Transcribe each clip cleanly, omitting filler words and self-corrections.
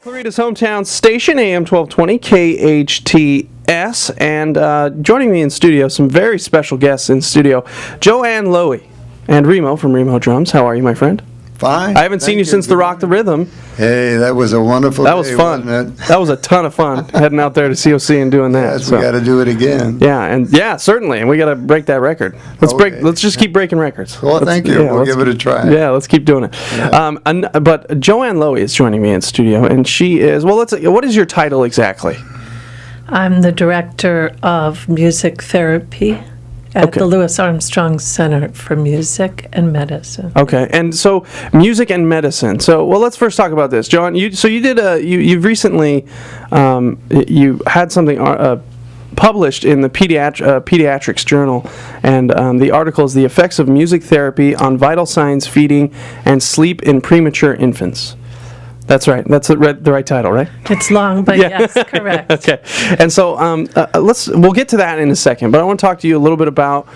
Clarita's hometown station, AM 1220, KHTS, and joining me in studio, some very special guests in studio, Joanne Loewy and Remo from Remo Drums. How are you, my friend? Fine. I haven't seen you since the Rock the Rhythm. Hey, that was a wonderful day. That was fun. Wasn't it? That was a ton of fun, heading out there to COC and doing that. Yes, we got to do it again. Yeah, certainly, and we got to break that record. Let's just keep breaking records. Well, thank you. We'll give it a try. Yeah, let's keep doing it. Yeah. But Joanne Loewy is joining me in studio, and she is, what is your title exactly? I'm the director of music therapy at the Louis Armstrong Center for Music and Medicine. Okay, and so music and medicine. So, let's first talk about this, John. You've recently you had something published in the Pediatrics Journal, and the article is "The Effects of Music Therapy on Vital Signs, Feeding, and Sleep in Premature Infants." That's right. That's the right title, right? It's long, but yes, correct. Okay. And so we'll get to that in a second, but I want to talk to you a little bit about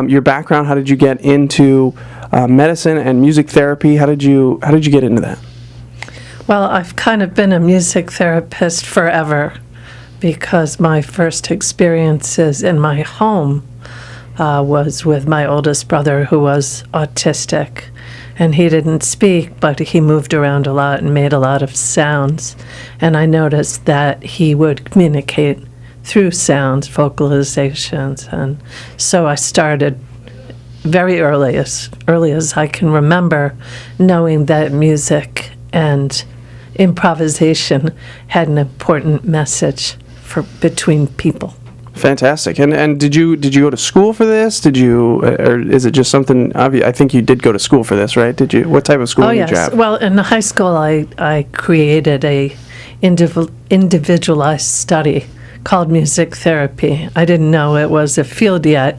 your background. How did you get into medicine and music therapy? How did you get into that? Well, I've kind of been a music therapist forever because my first experiences in my home was with my oldest brother, who was autistic. And he didn't speak, but he moved around a lot and made a lot of sounds. And I noticed that he would communicate through sounds, vocalizations. And so I started very early as I can remember, knowing that music and improvisation had an important message between people. Fantastic. And did you go to school for this? Or is it just something? I think you did go to school for this, right? Did you? What type of school did you have? Well, in high school, I created a individualized study called music therapy. I didn't know it was a field yet,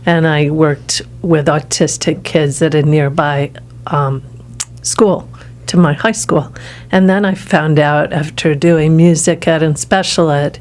and I worked with autistic kids at a nearby school to my high school. And then I found out after doing music ed and special ed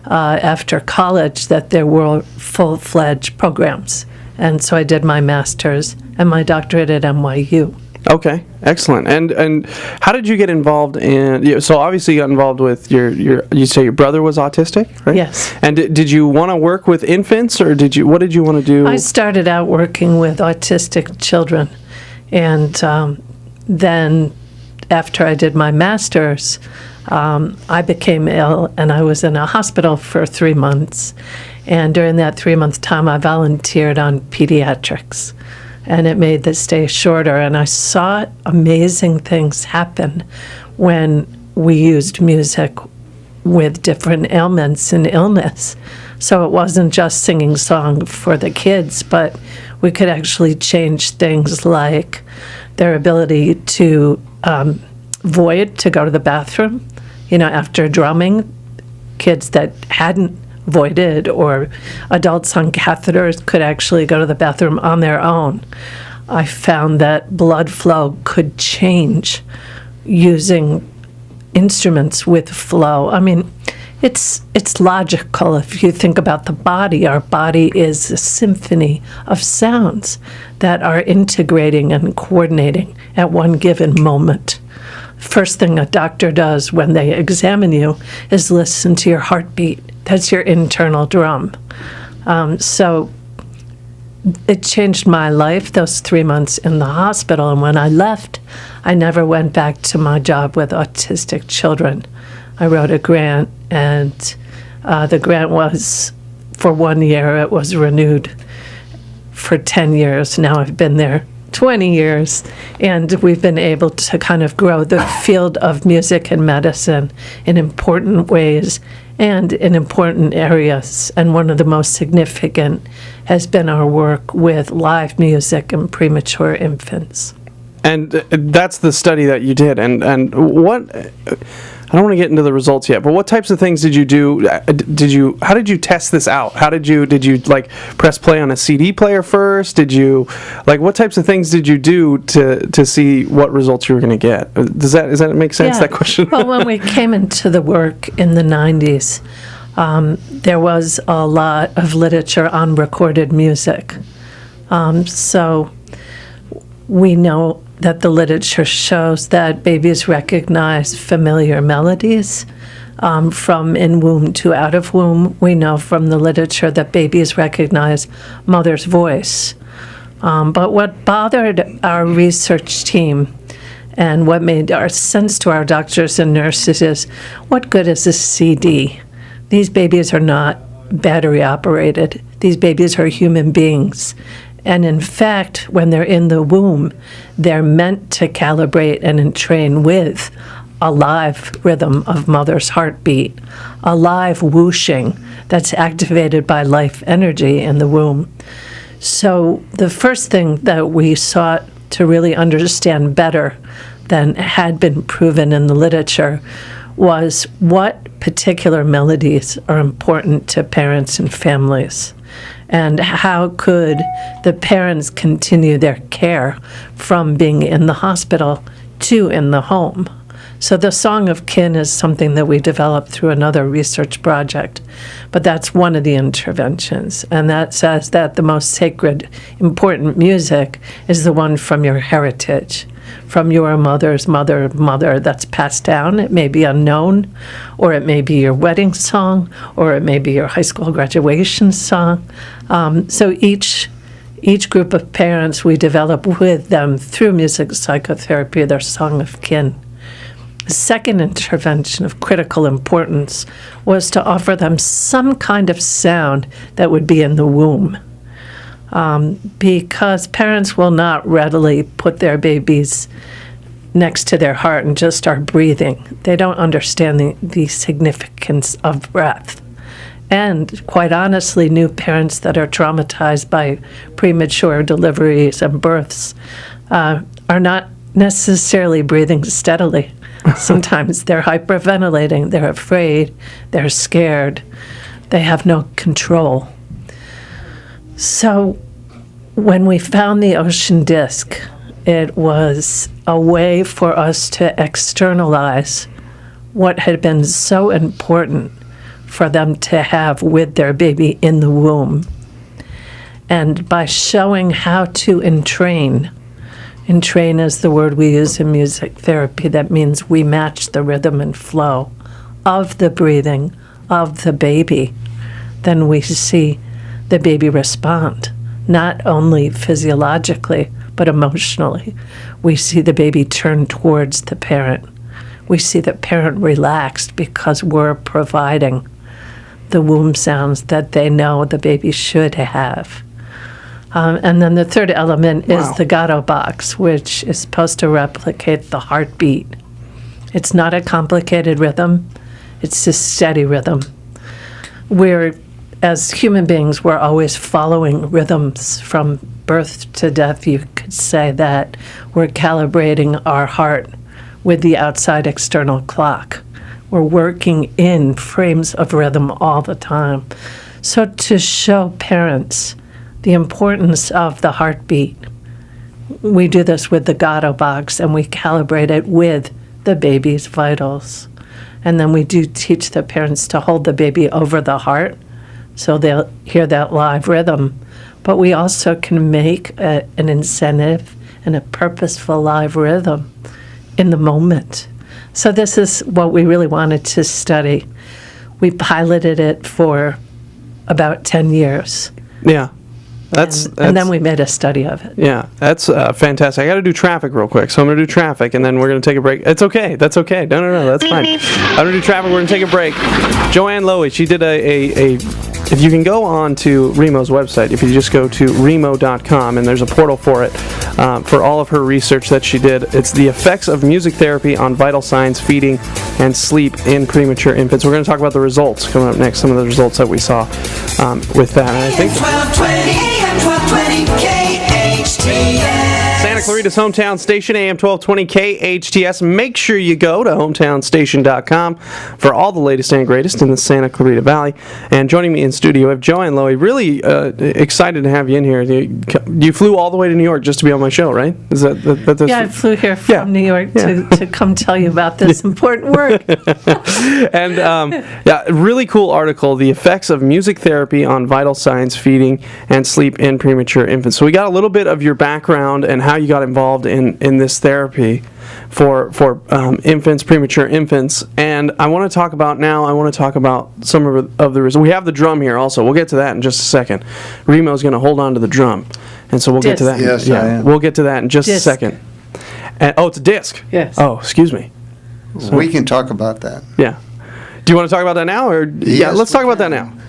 after college that there were full-fledged programs. And so I did my master's and my doctorate at NYU. Okay, excellent. And how did you get involved in, so obviously you got involved with you say your brother was autistic, right? Yes. And did you want to work with infants, or what did you want to do? I started out working with autistic children. And then after I did my master's, I became ill, and I was in a hospital for 3 months. And during that 3-month time, I volunteered on pediatrics, and it made the stay shorter. And I saw amazing things happen when we used music with different ailments and illness. So it wasn't just singing song for the kids, but we could actually change things like their ability to void, to go to the bathroom. After drumming, kids that hadn't voided or adults on catheters could actually go to the bathroom on their own. I found that blood flow could change using instruments with flow. I mean, it's logical if you think about the body. Our body is a symphony of sounds that are integrating and coordinating at one given moment. First thing a doctor does when they examine you is listen to your heartbeat. That's your internal drum. So it changed my life, those 3 months in the hospital. And when I left, I never went back to my job with autistic children. I wrote a grant, and the grant was for 1 year. It was renewed for 10 years. Now I've been there 20 years, and we've been able to kind of grow the field of music and medicine in important ways and in important areas. And one of the most significant has been our work with live music and premature infants. And that's the study that you did. And what, I don't want to get into the results yet, but what types of things did you do? How did you test this out? Did you like press play on a CD player first? What types of things did you do to see what results you were going to get? Does that make sense, that question? Well, when we came into the work in the 90s, there was a lot of literature on recorded music. So we know that the literature shows that babies recognize familiar melodies from in womb to out of womb. We know from the literature that babies recognize mother's voice. But what bothered our research team and what made our sense to our doctors and nurses is, what good is a CD? These babies are not battery operated. These babies are human beings. And in fact, when they're in the womb, they're meant to calibrate and entrain with a live rhythm of mother's heartbeat, a live whooshing that's activated by life energy in the womb. So the first thing that we sought to really understand better than had been proven in the literature was what particular melodies are important to parents and families, and how could the parents continue their care from being in the hospital to in the home. So the Song of Kin is something that we developed through another research project, but that's one of the interventions, and that says that the most sacred, important music is the one from your heritage, from your mother's mother that's passed down. It may be unknown, or it may be your wedding song, or it may be your high school graduation song. So each group of parents, we develop with them through music psychotherapy their Song of Kin. The second intervention of critical importance was to offer them some kind of sound that would be in the womb. Because parents will not readily put their babies next to their heart and just start breathing. They don't understand the significance of breath. And quite honestly, new parents that are traumatized by premature deliveries and births are not necessarily breathing steadily. Sometimes they're hyperventilating, they're afraid, they're scared, they have no control. So when we found the ocean disk, it was a way for us to externalize what had been so important for them to have with their baby in the womb. And by showing how to entrain is the word we use in music therapy. That means we match the rhythm and flow of the breathing of the baby. Then we see the baby respond, not only physiologically, but emotionally. We see the baby turn towards the parent. We see the parent relaxed because we're providing the womb sounds that they know the baby should have. And then the third element is the Gato box, which is supposed to replicate the heartbeat. It's not a complicated rhythm. It's a steady rhythm. As human beings, we're always following rhythms from birth to death. You could say that we're calibrating our heart with the outside external clock. We're working in frames of rhythm all the time. So to show parents the importance of the heartbeat, we do this with the Gato box, and we calibrate it with the baby's vitals. And then we do teach the parents to hold the baby over the heart, so they'll hear that live rhythm. But we also can make an incentive and a purposeful live rhythm in the moment. So this is what we really wanted to study. We piloted it for about 10 years. Yeah. And then we made a study of it. Yeah, that's fantastic. I got to do traffic real quick, so I'm going to do traffic, and then we're going to take a break. It's okay. That's okay. No, that's fine. I'm going to do traffic. We're going to take a break. Joanne Loewy, she did if you can go on to Remo's website, if you just go to remo.com, and there's a portal for it, for all of her research that she did. It's the effects of music therapy on vital signs, feeding, and sleep in premature infants. We're going to talk about the results coming up next, some of the results that we saw with that. And I think AM 1220 KHTS. Santa Clarita's hometown station, AM 1220 KHTS. Make sure you go to hometownstation.com for all the latest and greatest in the Santa Clarita Valley. And joining me in studio, I have Joanne Loewy. Really excited to have you in here. You flew all the way to New York just to be on my show, right? Is that Yeah, I flew here from New York to come tell you about this important work. And really cool article, The Effects of Music Therapy on Vital Signs, Feeding, and Sleep in Premature Infants. So we got a little bit of your background and how you got involved in this therapy for infants, premature infants, and I want to talk about some of the results. We have the drum here also. We'll get to that in just a second. Remo's going to hold on to the drum, and so we'll get to that. Yes, I am. We'll get to that in just a second. And, it's a disc. Yes. Oh, excuse me. We can talk about that. Yeah. Do you want to talk about that now, or Yes, let's talk we about that can. now.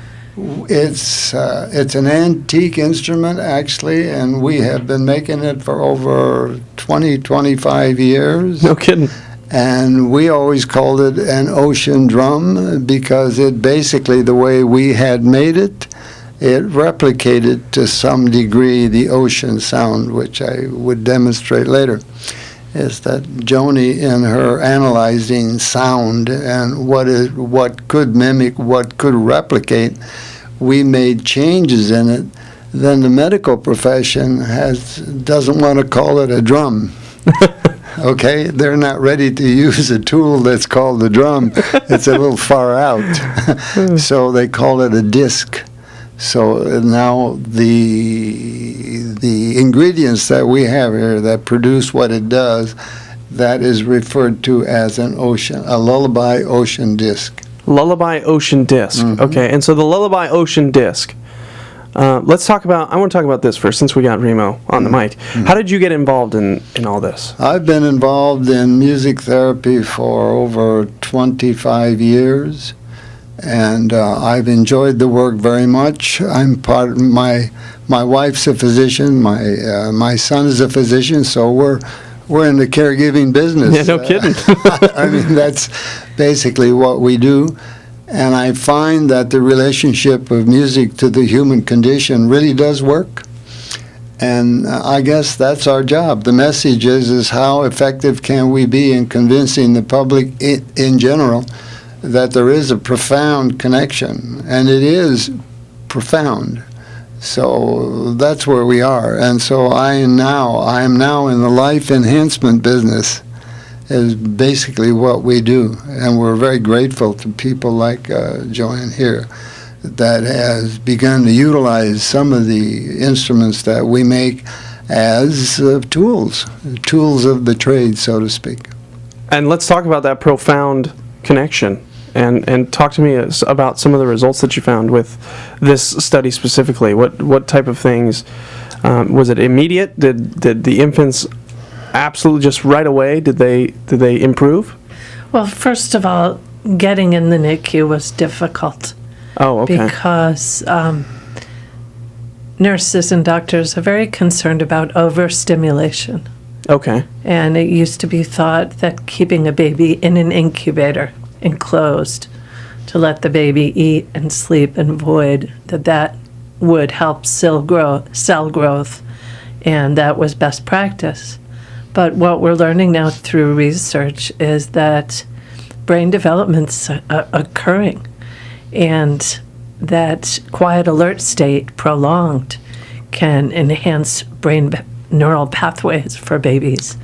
It's an antique instrument, actually, and we have been making it for over 25 years. No kidding. And we always called it an ocean drum because it basically, the way we had made it, it replicated to some degree the ocean sound, which I would demonstrate later. Is that Joni, in her analyzing sound and what could mimic, what could replicate, we made changes in it. Then the medical profession doesn't want to call it a drum. Okay, they're not ready to use a tool that's called the drum. It's a little far out, so they call it a disc. So now the ingredients that we have here that produce what it does, that is referred to as a lullaby ocean disc. Lullaby ocean disc. Mm-hmm. Okay, and so the lullaby ocean disc. I want to talk about this first, since we got Remo on the mic. How did you get involved in all this? I've been involved in music therapy for over 25 years. And I've enjoyed the work very much. I'm part. My wife's a physician. My son is a physician. So we're in the caregiving business. Yeah, no kidding. I mean, that's basically what we do. And I find that the relationship of music to the human condition really does work. And I guess that's our job. The message is how effective can we be in convincing the public in general that there is a profound connection, and it is profound. So that's where we are. And so I am now in the life enhancement business, is basically what we do. And we're very grateful to people like Joanne here that has begun to utilize some of the instruments that we make as tools of the trade, so to speak. And let's talk about that profound connection. And talk to me about some of the results that you found with this study specifically. What type of things? Was it immediate? Did the infants absolutely just right away? Did they improve? Well, first of all, getting in the NICU was difficult. Oh, okay. Because nurses and doctors are very concerned about overstimulation. Okay. And it used to be thought that keeping a baby in an incubator enclosed to let the baby eat and sleep and void, that would help cell growth, and that was best practice. But what we're learning now through research is that brain development's occurring, and that quiet alert state prolonged can enhance brain neural pathways for babies.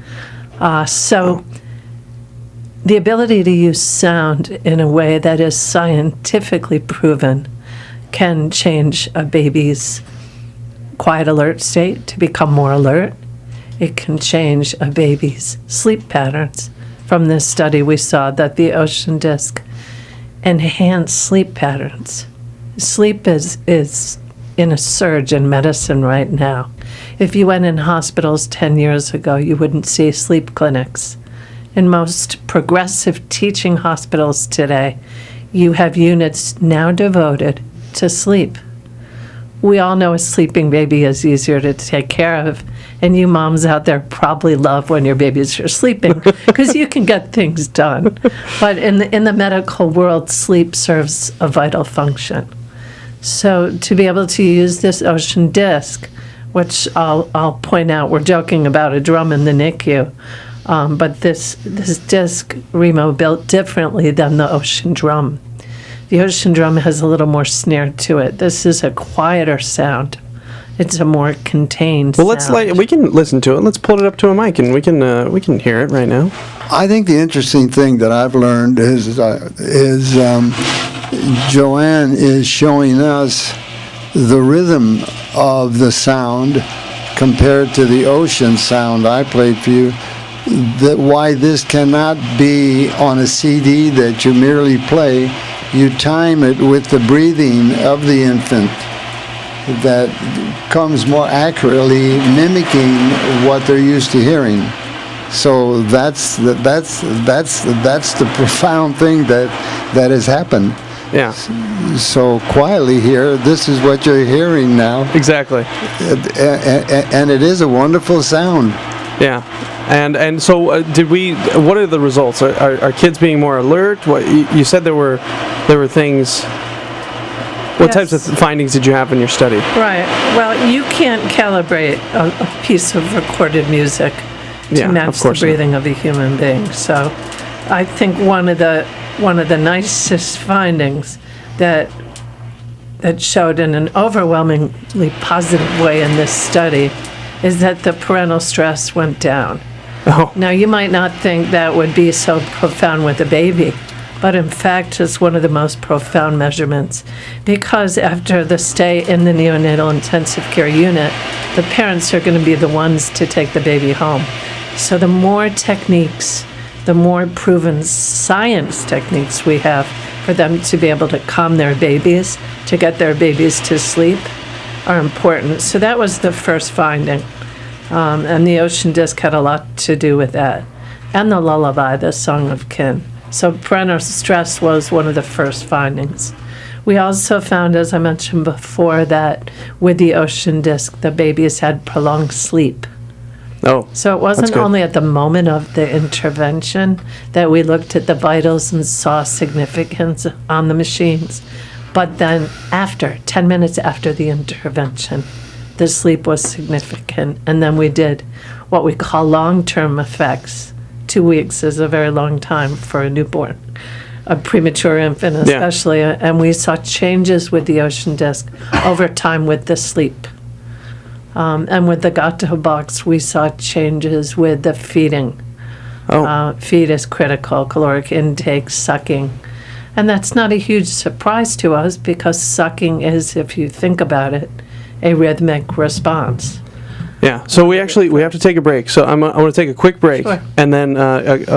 So the ability to use sound in a way that is scientifically proven can change a baby's quiet alert state to become more alert. It can change a baby's sleep patterns. From this study, we saw that the ocean disc enhanced sleep patterns. Sleep is in a surge in medicine right now. If you went in hospitals 10 years ago, you wouldn't see sleep clinics. In most progressive teaching hospitals today, you have units now devoted to sleep. We all know a sleeping baby is easier to take care of, and you moms out there probably love when your babies are sleeping because you can get things done. But in the medical world, sleep serves a vital function. So to be able to use this ocean disc, which I'll point out, we're joking about a drum in the NICU, but this disc Remo built differently than the ocean drum. The ocean drum has a little more snare to it. This is a quieter sound. It's a more contained sound. We can listen to it. Let's pull it up to a mic and we can hear it right now. I think the interesting thing that I've learned is Joanne is showing us the rhythm of the sound compared to the ocean sound I played for you, that why this cannot be on a CD that you merely play. You time it with the breathing of the infant that comes more accurately mimicking what they're used to hearing. So that's the profound thing that has happened. Yeah. So quietly here, this is what you're hearing now, Exactly. and it is a wonderful sound. Yeah. And so what are the results? Are kids being more alert? What you said there were things. What Yes. types of findings did you have in your study? Right. Well, you can't calibrate a piece of recorded music to Yeah, match of the course not. breathing of a human being. So I think one of the nicest findings that showed in an overwhelmingly positive way in this study is that the parental stress went down. Oh, Now, you might not think that would be so profound with a baby, but in fact, it's one of the most profound measurements, because after the stay in the neonatal intensive care unit, the parents are going to be the ones to take the baby home. So the more techniques, the more proven science techniques we have for them to be able to calm their babies, to get their babies to sleep, are important. So that was the first finding. And the ocean disc had a lot to do with that. And the lullaby, the song of kin. So parental stress was one of the first findings. We also found, as I mentioned before, that with the ocean disc, the babies had prolonged sleep. oh, So it That's wasn't good. only at the moment of the intervention that we looked at the vitals and saw significance on the machines, but then after, 10 minutes after the intervention, the sleep was significant. And then we did what we call long-term effects. 2 weeks is a very long time for a newborn, a premature infant especially, and we saw changes with the ocean disc over time with the sleep. And with the Gato box, we saw changes with the feeding. oh, Feed is critical, caloric intake, sucking. And that's not a huge surprise to us, because sucking is, if you think about it, a rhythmic response. yeah. So we have to take a break. So I want to take a quick break, Sure. and then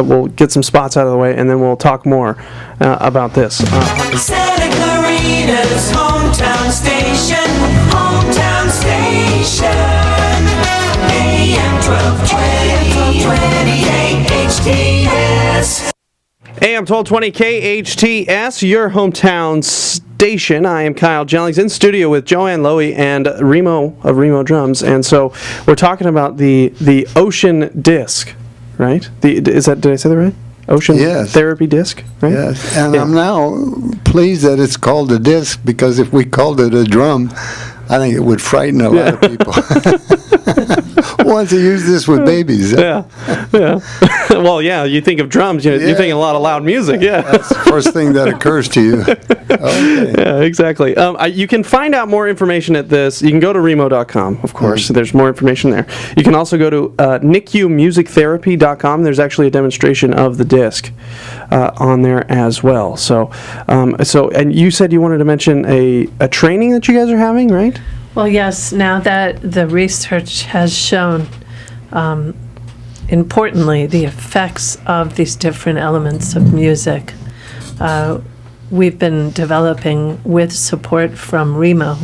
we'll get some spots out of the way, and then we'll talk more about this. Santa Clarita's hometown station. Hometown station. AM 1220 KHTS. AM 1220 KHTS, your hometown station. I am Kyle Jennings in studio with Joanne Loewy and Remo of Remo Drums, and so we're talking about the ocean disc, right? Did I say that right? Ocean Yes. therapy disc, right? Yes, and Yeah. I'm now pleased that it's called a disc, because if we called it a drum, I think it would frighten a lot of people. Once you use this with babies. Yeah, yeah. Well, yeah. You think of drums, you're thinking a lot of loud music. Yeah. That's the first thing that occurs to you. Okay. Yeah, exactly. You can find out more information at this. You can go to remo.com, of course. There's more information there. You can also go to NICUmusictherapy.com. There's actually a demonstration of the disc on there as well. So, and you said you wanted to mention a training that you guys are having, right? Well, yes, now that the research has shown, importantly, the effects of these different elements of music, we've been developing, with support from Remo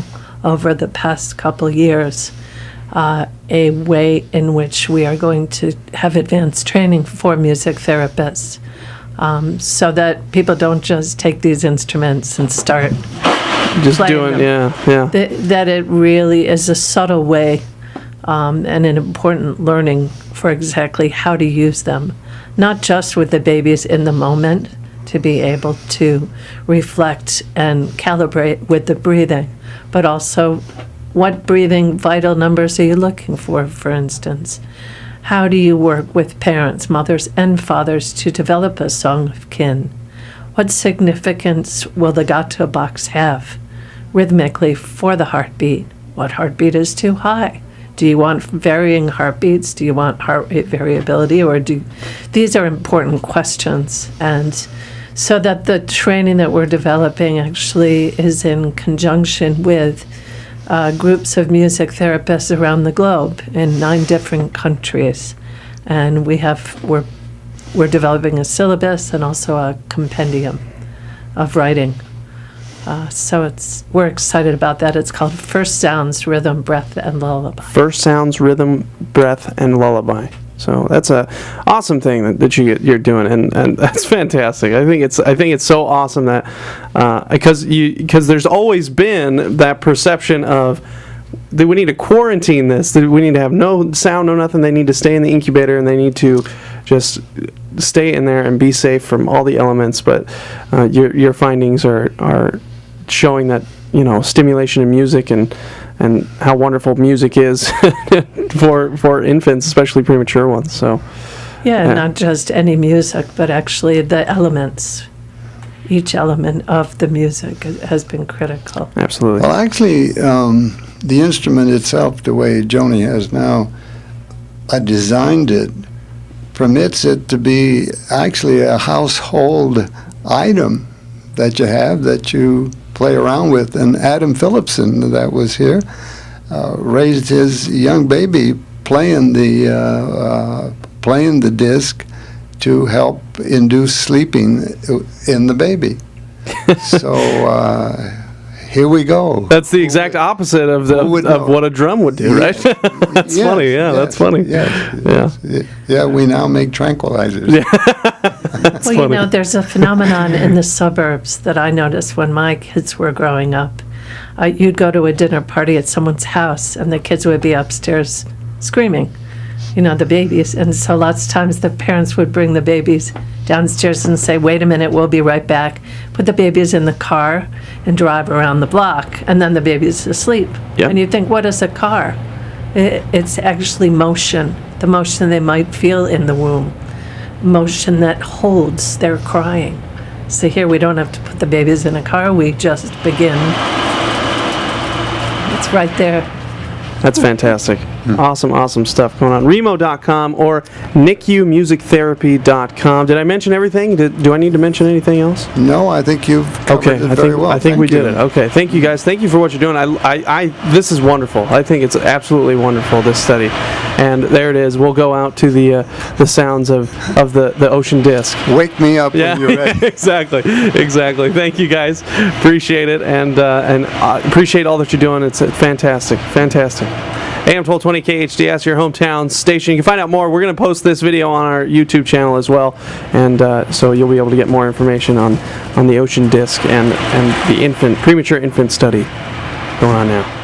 over the past couple years, a way in which we are going to have advanced training for music therapists, so that people don't just take these instruments and start Just playing doing, them. yeah. That it really is a subtle way and an important learning for exactly how to use them, not just with the babies in the moment, to be able to reflect and calibrate with the breathing, but also what breathing vital numbers are you looking for instance? How do you work with parents, mothers, and fathers to develop a song of kin? What significance will the Gato box have rhythmically for the heartbeat? What heartbeat is too high? Do you want varying heartbeats? Do you want heart rate variability? These are important questions. And so that the training that we're developing actually is in conjunction with groups of music therapists around the globe in 9 different countries, and we're developing a syllabus and also a compendium of writing. So we're excited about that. It's called First Sounds, Rhythm, Breath, and Lullaby. First Sounds, Rhythm, Breath, and Lullaby. So that's a awesome thing that you're doing, and that's fantastic. I think it's so awesome that because there's always been that perception of that we need to quarantine this, that we need to have no sound, no nothing. They need to stay in the incubator, and they need to just stay in there and be safe from all the elements. But your findings are showing that, you know, stimulation in music and how wonderful music is for infants, especially premature ones. So yeah, not just any music, but actually the elements. Each element of the music has been critical. Absolutely. Well, actually, the instrument itself, the way Joni has now designed it, permits it to be actually a household item that you have, that you play around with. And Adam Phillipson, that was here, raised his young baby playing the disc to help induce sleeping in the baby. So here we go. That's the exact opposite of what a drum would do, right? That's funny. Yeah, that's funny. Yeah, we now make tranquilizers. Well, funny. you know, there's a phenomenon in the suburbs that I noticed when my kids were growing up. You'd go to a dinner party at someone's house, and the kids would be upstairs screaming, you know, the babies. And so lots of times the parents would bring the babies downstairs and say, wait a minute, we'll be right back. Put the babies in the car and drive around the block, and then the baby's asleep. Yep. And you think, what is a car? It's actually motion, the motion they might feel in the womb, motion that holds their crying. So here we don't have to put the babies in a car, we just begin. It's right there. That's fantastic. Awesome stuff going on. Remo.com or NICUmusictherapy.com. Did I mention everything? Do I need to mention anything else? No, I think you've covered it very well. I think Thank we did you. it. Okay, thank you guys. Thank you for what you're doing. This is wonderful. I think it's absolutely wonderful, this study. And there it is. We'll go out to the sounds of the ocean disc. Wake me up when you're ready. Exactly. Thank you guys. Appreciate it, and appreciate all that you're doing. It's fantastic. AM 1220 KHTS, your hometown station. You can find out more. We're going to post this video on our YouTube channel as well, and so you'll be able to get more information on the ocean disc and the premature infant study going on now.